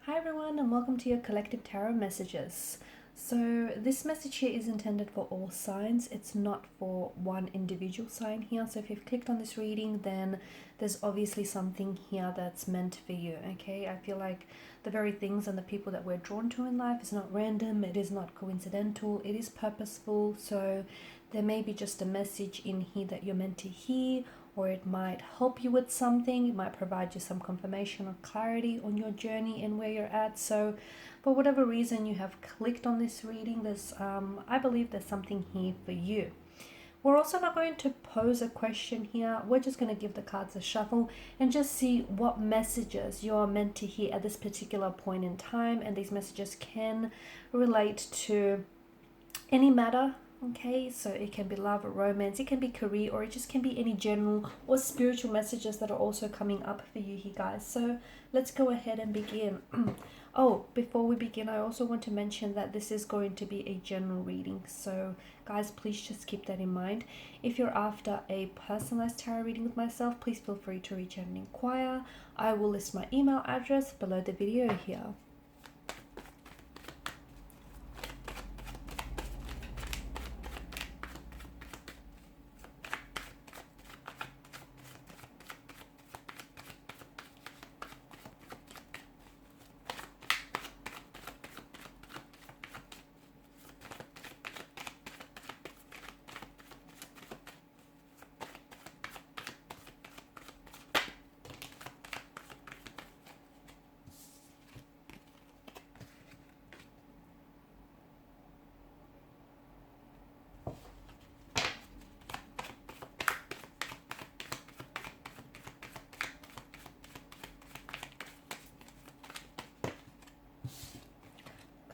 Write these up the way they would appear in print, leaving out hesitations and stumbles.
Hi everyone, and welcome to your collective tarot messages. So this message here is intended for all signs. It's not for one individual sign here. So if you've clicked on this reading, then there's obviously something here that's meant for you. Okay, I feel like the very things and the people that we're drawn to in life is not random, it is not coincidental, it is purposeful. So there may be just a message in here that you're meant to hear, or it might help you with something. It might provide you some confirmation or clarity on your journey and where you're at. So for whatever reason you have clicked on this reading, there's I believe there's something here for you. We're also not going to pose a question here. We're just going to give the cards a shuffle and just see what messages you're meant to hear at this particular point in time. And these messages can relate to any matter. Okay, so it can be love or romance, it can be career, or it just can be any general or spiritual messages that are also coming up for you here, guys. So let's go ahead and begin. Oh, before we begin, I also want to mention that this is going to be a general reading. So guys, please just keep that in mind. If you're after a personalized tarot reading with myself, please feel free to reach out and inquire. I will list my email address below the video here.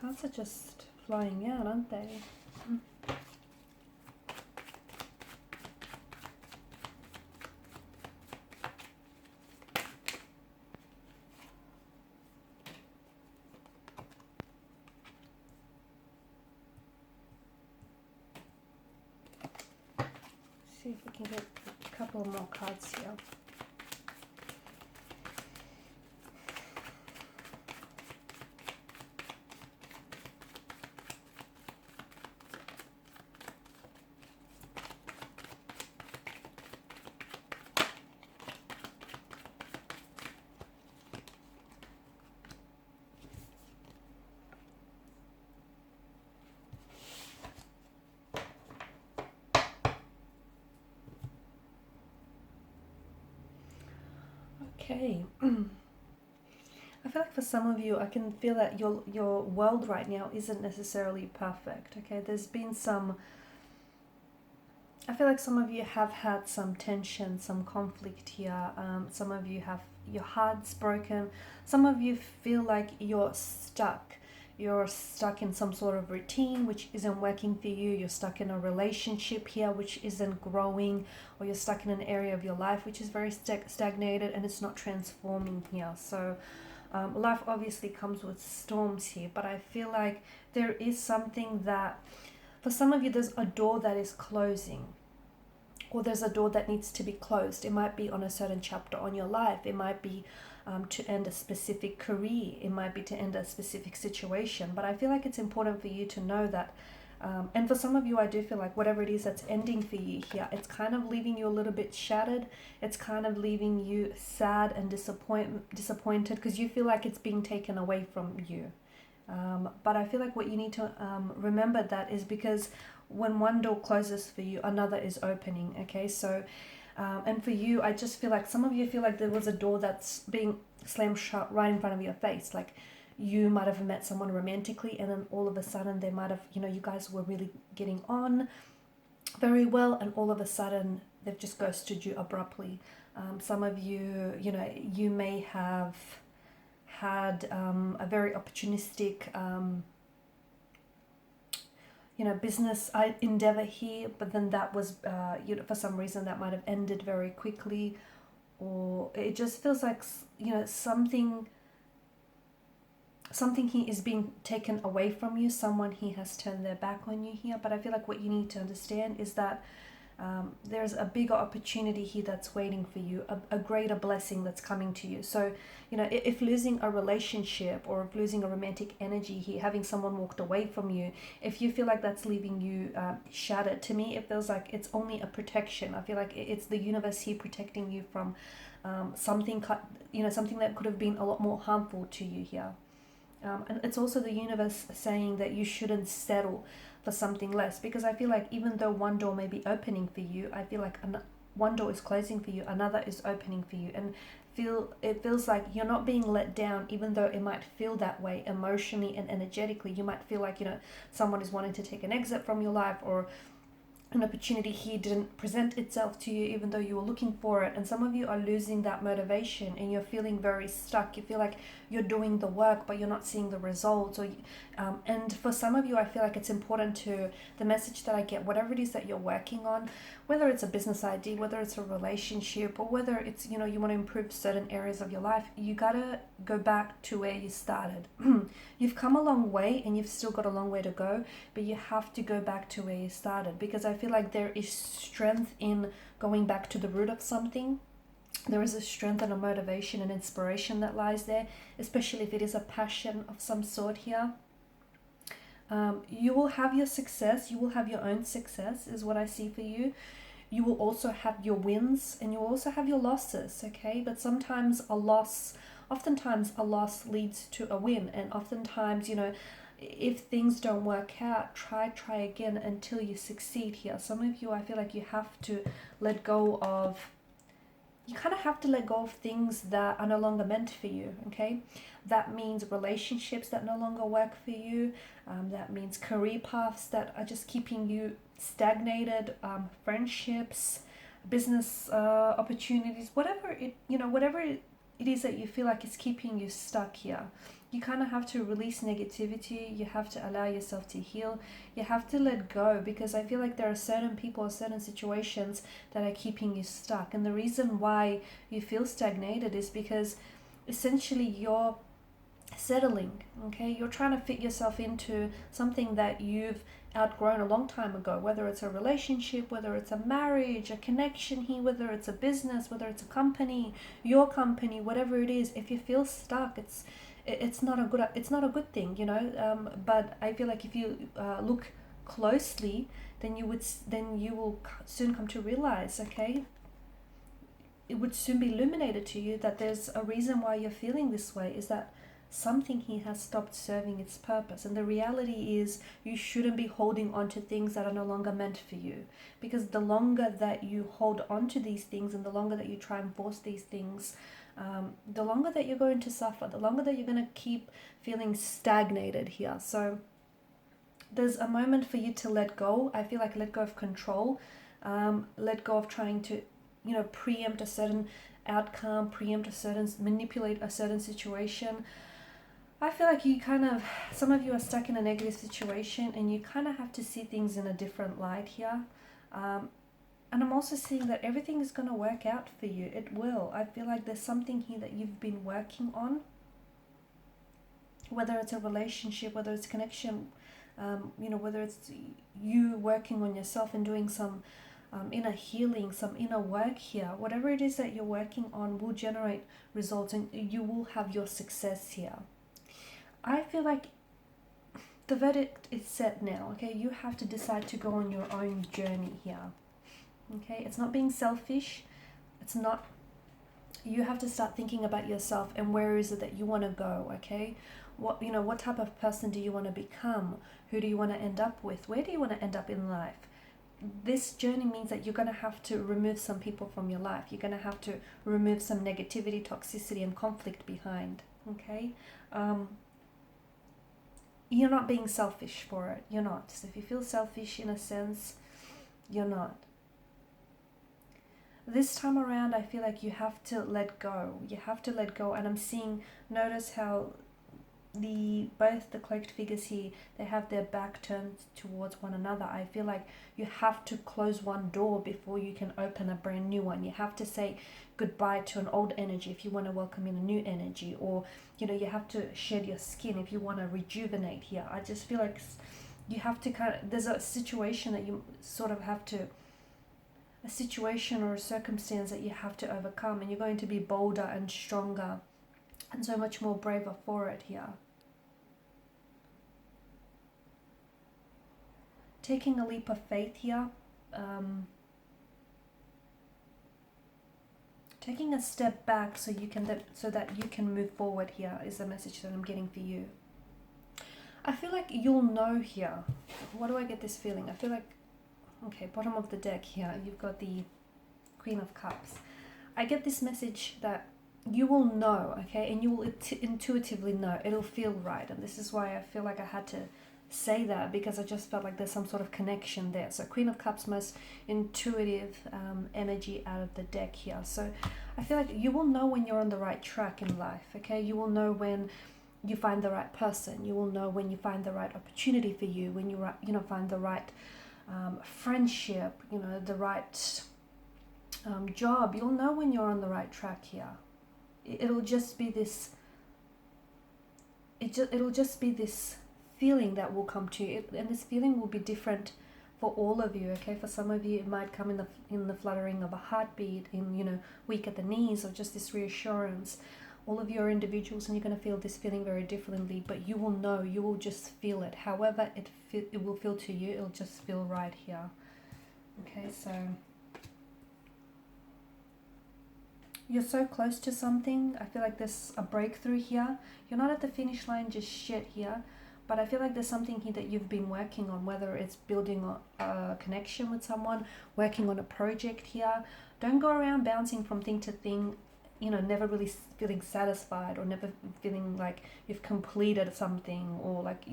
Cards are just flying out, aren't they? See if we can get a couple more cards here. Okay. I feel like for some of you, I can feel that your world right now isn't necessarily perfect. Okay, there's been some. I feel like some of you have had some tension, some conflict here. Some of you have your hearts broken. Some of you feel like you're stuck. You're stuck in some sort of routine which isn't working for you. You're stuck in a relationship here which isn't growing, or you're stuck in an area of your life which is very stagnated and it's not transforming here. So life obviously comes with storms here, but I feel like there is something that, for some of you, there's a door that is closing, or there's a door that needs to be closed. It might be on a certain chapter on your life. It might be to end a specific career. It might be to end a specific situation. But I feel like it's important for you to know that, and for some of you, I do feel like whatever it is that's ending for you here, it's kind of leaving you a little bit shattered. It's kind of leaving you sad and disappointed because you feel like it's being taken away from you. But I feel like what you need to remember that is because when one door closes for you, another is opening. Okay, so and for you, I just feel like some of you feel like there was a door that's being slammed shut right in front of your face. Like you might have met someone romantically, and then all of a sudden they might have, you guys were really getting on very well, and all of a sudden they've just ghosted you abruptly. Some of you, you may have had a very opportunistic business endeavor here, but then that was for some reason that might have ended very quickly, or it just feels like something here is being taken away from you. Someone here has turned their back on you here. But I feel like what you need to understand is that There's a bigger opportunity here that's waiting for you, a greater blessing that's coming to you. So, you know, if losing a relationship or if losing a romantic energy here, having someone walked away from you, if you feel like that's leaving you shattered, to me, it feels like it's only a protection. I feel like it's the universe here protecting you from something, you know, something that could have been a lot more harmful to you here. And it's also the universe saying that you shouldn't settle for something less, because I feel like even though one door may be opening for you, I feel like one door is closing for you, another is opening for you, and it feels like you're not being let down, even though it might feel that way emotionally and energetically. You might feel like, you know, someone is wanting to take an exit from your life, or an opportunity here didn't present itself to you even though you were looking for it, and some of you are losing that motivation and you're feeling very stuck. You feel like you're doing the work but you're not seeing the results, or and for some of you, I feel like it's important to the message that I get, whatever it is that you're working on, whether it's a business idea, whether it's a relationship, or whether it's, you know, you want to improve certain areas of your life, you gotta go back to where you started. You've come a long way and you've still got a long way to go, but you have to go back to where you started, because I feel like there is strength in going back to the root of something. There is a strength and a motivation and inspiration that lies there, especially if it is a passion of some sort here. You will have your success, you will have your own success, is what I see for you. You will also have your wins and you will also have your losses, okay? But oftentimes a loss leads to a win, and oftentimes, you know, if things don't work out, try again until you succeed here. Some of you, I feel like you have to let go of, you kind of have to let go of things that are no longer meant for you, okay? That means relationships that no longer work for you. That means career paths that are just keeping you stagnated, friendships, business opportunities, whatever it is that you feel like is keeping you stuck here. You kind of have to release negativity. You have to allow yourself to heal. You have to let go, because I feel like there are certain people or certain situations that are keeping you stuck. And the reason why you feel stagnated is because essentially you're settling, okay? You're trying to fit yourself into something that you've outgrown a long time ago, whether it's a relationship, whether it's a marriage, a connection here, whether it's a business, whether it's a company, your company, whatever it is. If you feel stuck, it's not a good thing, you know. But I feel like if you look closely, then you will soon come to realize, okay, it would soon be illuminated to you that there's a reason why you're feeling this way, is that something here has stopped serving its purpose. And the reality is you shouldn't be holding on to things that are no longer meant for you, because the longer that you hold on to these things and the longer that you try and force these things, the longer that you're going to suffer, the longer that you're going to keep feeling stagnated here. So there's a moment for you to let go. I feel like let go of control, let go of trying to, you know, preempt a certain outcome, manipulate a certain situation. I feel like some of you are stuck in a negative situation and you kind of have to see things in a different light here. And I'm also seeing that everything is going to work out for you. It will. I feel like there's something here that you've been working on, whether it's a relationship, whether it's connection, you know, whether it's you working on yourself and doing some inner healing, some inner work here. Whatever it is that you're working on will generate results and you will have your success here. I feel like the verdict is set now, okay? You have to decide to go on your own journey here, okay? It's not being selfish. It's not, you have to start thinking about yourself and where is it that you want to go, okay? What type of person do you want to become? Who do you want to end up with? Where do you want to end up in life? This journey means that you're going to have to remove some people from your life. You're going to have to remove some negativity, toxicity, and conflict behind, okay? You're not being selfish for it. You're not. So if you feel selfish in a sense, you're not. This time around, I feel like you have to let go. You have to let go. And notice how both the cloaked figures here, they have their back turned towards one another. I feel like you have to close one door before you can open a brand new one. You have to say goodbye to an old energy if you want to welcome in a new energy, or you have to shed your skin if you want to rejuvenate here. I just feel like you have to there's a situation that you sort of have to a situation or a circumstance that you have to overcome, and you're going to be bolder and stronger and so much more braver for it here. Taking a leap of faith here, taking a step back so that you can move forward here is the message that I'm getting for you. I feel like you'll know here. What do I get this feeling? I feel like, okay, bottom of the deck here, you've got the Queen of Cups. I get this message that you will know, okay, and you will intuitively know. It'll feel right, and this is why I feel like I had to say that, because I just felt like there's some sort of connection there. So Queen of Cups, most intuitive energy out of the deck here. So I feel like you will know when you're on the right track in life, okay? You will know when you find the right person. You will know when you find the right opportunity for you, when you find the right friendship, the right job. You'll know when you're on the right track here. It'll just be this feeling that will come to you, and this feeling will be different for all of you, okay? For some of you it might come in the fluttering of a heartbeat, in weak at the knees, or just this reassurance. All of you are individuals, and you're going to feel this feeling very differently, but you will know, you will just feel it. However it will feel to you, it'll just feel right here. Okay, so you're so close to something. I feel like there's a breakthrough here. You're not at the finish line just yet here, but I feel like there's something here that you've been working on, whether it's building a connection with someone, working on a project here. Don't go around bouncing from thing to thing, never really feeling satisfied, or never feeling like you've completed something, or like,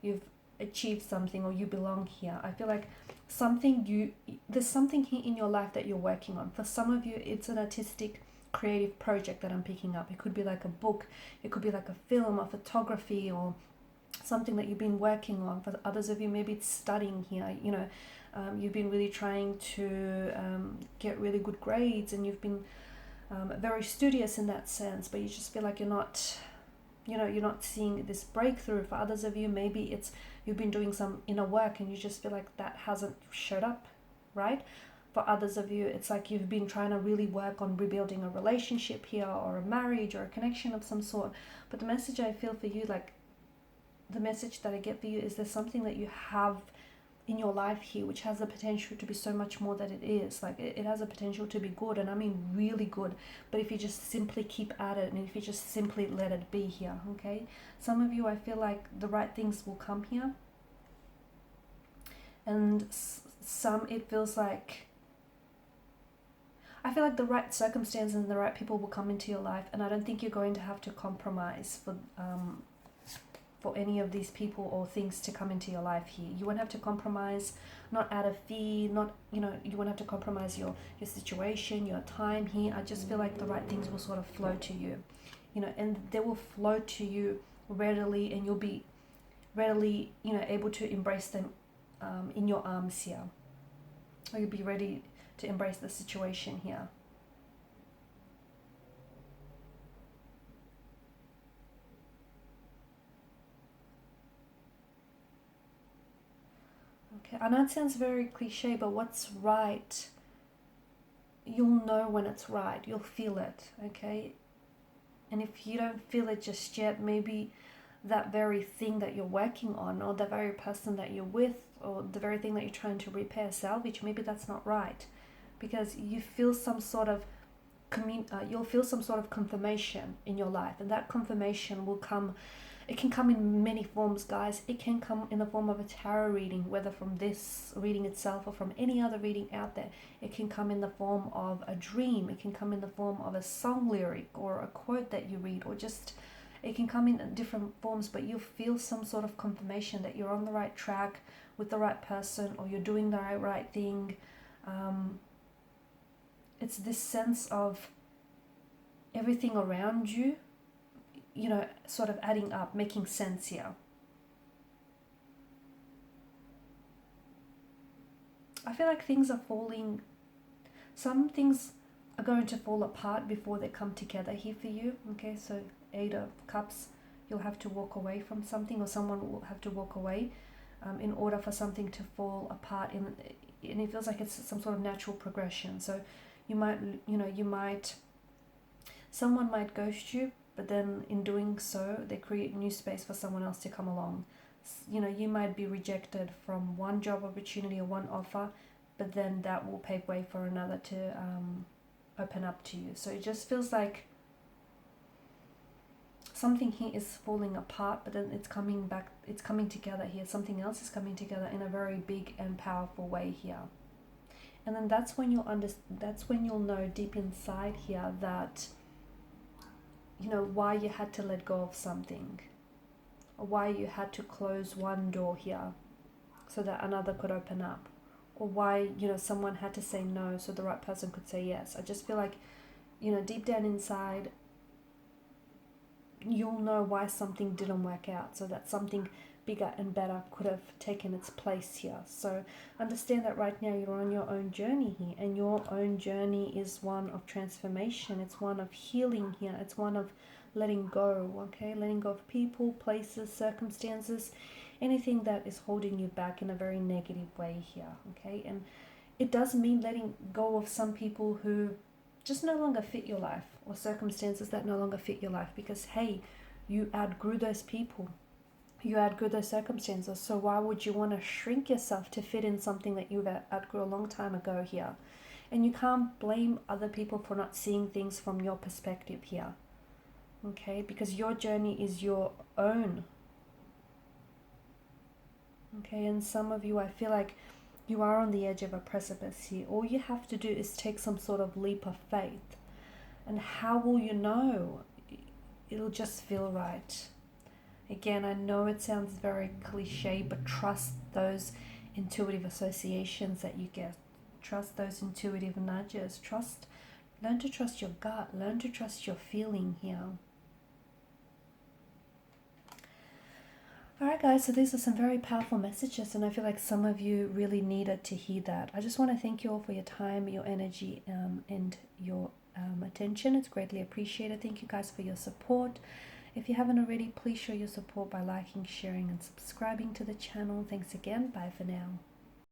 you've achieved something, or you belong here. I feel like there's something here in your life that you're working on. For some of you, it's an artistic, creative project that I'm picking up. It could be like a book, it could be like a film, or photography, or something that you've been working on. For others of you, maybe it's studying here. You've been really trying to get really good grades, and you've been very studious in that sense, but you just feel like you're not seeing this breakthrough. For others of you, maybe it's you've been doing some inner work, and you just feel like that hasn't showed up, right? For others of you, it's like you've been trying to really work on rebuilding a relationship here, or a marriage, or a connection of some sort. But the message I feel for you, like the message that I get for you, is there's something that you have in your life here which has the potential to be so much more than it is. Like it has a potential to be good, and I mean really good, but if you just simply keep at it, and if you just simply let it be here, okay? Some of you, I feel like the right things will come here, and some it feels like, I feel like the right circumstances and the right people will come into your life, and I don't think you're going to have to compromise for any of these people or things to come into your life here. You won't have to compromise, not out of fear, not, you won't have to compromise your situation, your time here. I just feel like the right things will sort of flow to you, and they will flow to you readily, and you'll be readily, able to embrace them in your arms here. Or you'll be ready to embrace the situation here. Okay, I know it sounds very cliche, but what's right, you'll know when it's right. You'll feel it, okay? And if you don't feel it just yet, maybe that very thing that you're working on, or the very person that you're with, or the very thing that you're trying to repair, salvage, maybe that's not right, because you feel some sort of you'll feel some sort of confirmation in your life, and that confirmation will come. It can come in many forms, guys. It can come in the form of a tarot reading, whether from this reading itself or from any other reading out there. It can come in the form of a dream. It can come in the form of a song lyric, or a quote that you read, or just, it can come in different forms, but you'll feel some sort of confirmation that you're on the right track with the right person, or you're doing the right thing. It's this sense of everything around you, sort of adding up, making sense here. I feel like things are falling, some things are going to fall apart before they come together here for you, okay? So 8 of Cups, you'll have to walk away from something, or someone will have to walk away in order for something to fall apart and it feels like it's some sort of natural progression. So you might, someone might ghost you, but then in doing so, they create new space for someone else to come along. You might be rejected from one job opportunity or one offer, but then that will pave way for another to open up to you. So it just feels like something here is falling apart, but then it's coming back, it's coming together here. Something else is coming together in a very big and powerful way here. And then that's when you'll know deep inside here that, why you had to let go of something, or why you had to close one door here so that another could open up, or why, someone had to say no so the right person could say yes. I just feel like, deep down inside, you'll know why something didn't work out, so that something bigger and better could have taken its place here. So understand that right now you're on your own journey here, and your own journey is one of transformation. It's one of healing here. It's one of letting go, okay? Letting go of people, places, circumstances, anything that is holding you back in a very negative way here, okay? And it does mean letting go of some people who just no longer fit your life, or circumstances that no longer fit your life, because hey, you outgrew those people, you outgrew those circumstances. So why would you want to shrink yourself to fit in something that you outgrew a long time ago here? And you can't blame other people for not seeing things from your perspective here, okay? Because your journey is your own, okay? And some of you, I feel like you are on the edge of a precipice here. All you have to do is take some sort of leap of faith. And how will you know? It'll just feel right. Again, I know it sounds very cliche, but trust those intuitive associations that you get. Trust those intuitive nudges. Learn to trust your gut. Learn to trust your feeling here. Alright guys, so these are some very powerful messages, and I feel like some of you really needed to hear that. I just want to thank you all for your time, your energy, and your attention. It's greatly appreciated. Thank you guys for your support. If you haven't already, please show your support by liking, sharing, and subscribing to the channel. Thanks again. Bye for now.